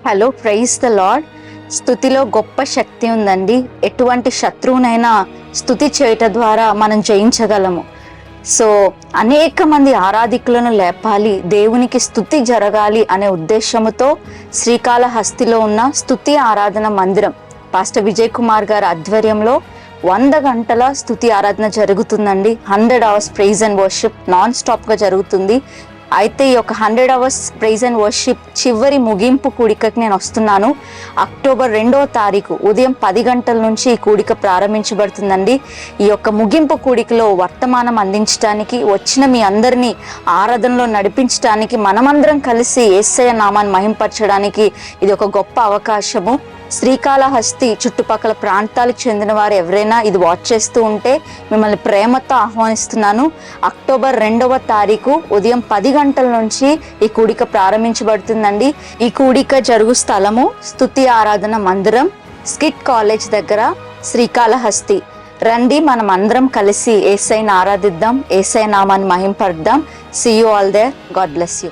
Hello, praise the Lord. స్తుతిలో గొప్ప శక్తి ఉందండి. ఎటువంటి శత్రువునైనా స్తుతి చేయటం ద్వారా మనం జయించగలము. సో అనేక మంది ఆరాధికులను లేపాలి, దేవునికి స్తుతి జరగాలి అనే ఉద్దేశముతో శ్రీకాళహస్తిలో ఉన్న స్తుతి ఆరాధన మందిరం పాస్టర్ విజయ్ కుమార్ గారి ఆధ్వర్యంలో 100 గంటల స్తుతి ఆరాధన జరుగుతుందండి. 100 hours praise and worship non స్టాప్గా జరుగుతుంది. అయితే ఈ యొక్క 100 hours ప్రైజ్ అండ్ వర్షిప్ చివరి ముగింపు కూడికకి నేను వస్తున్నాను. అక్టోబర్ 2వ తారీఖు ఉదయం 10 గంటల నుంచి ఈ కూడిక ప్రారంభించబడుతుందండి. ఈ యొక్క ముగింపు కూడికలో వర్తమానం అందించడానికి వచ్చిన మీ అందరినీ ఆరాధనలో నడిపించడానికి, మనమందరం కలిసి యేసయ్య నామాన్ని మహింపరచడానికి ఇది ఒక గొప్ప అవకాశము. శ్రీకాళహస్తి చుట్టుపక్కల ప్రాంతాలకు చెందిన వారు ఎవరైనా ఇది వాచ్ చేస్తూ ఉంటే మిమ్మల్ని ప్రేమతో ఆహ్వానిస్తున్నాను. అక్టోబర్ 2వ తారీఖు ఉదయం 10 గంటల నుంచి ఈ కూడిక ప్రారంభించబడుతుందండి. ఈ కూడిక జరుగు స్థలము స్తుతి ఆరాధన మందిరం, స్కిట్ కాలేజ్ దగ్గర, శ్రీకాళహస్తి. రండి, మనం అందరం కలిసి యేసయ్యని ఆరాధిద్దాం, యేసయ్య నామాన్ని మహింపరుద్దాం. See you all there. God bless you.